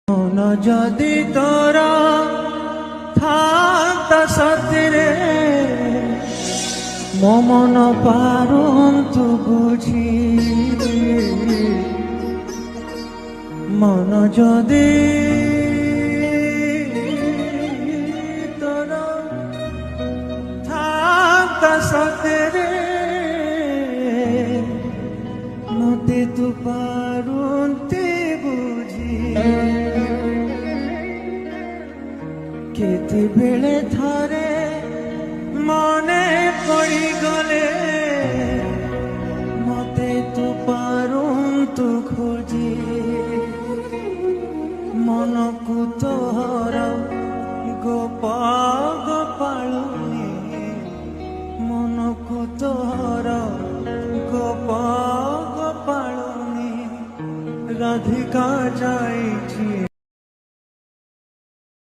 মন যদি তোরা থাকতা সতরে মন পারন্তু বুঝি মন যদি তোরা থাকতা সতরে মতে তু পারন্তি বুঝি কেতে বেড়ে ধরে মনে পড়ি গলে মতে তু পারন্তু খোঁজি মনকু তোর গোপালুনি মনকু তোর গোপালুনি রাধিকা যাইছি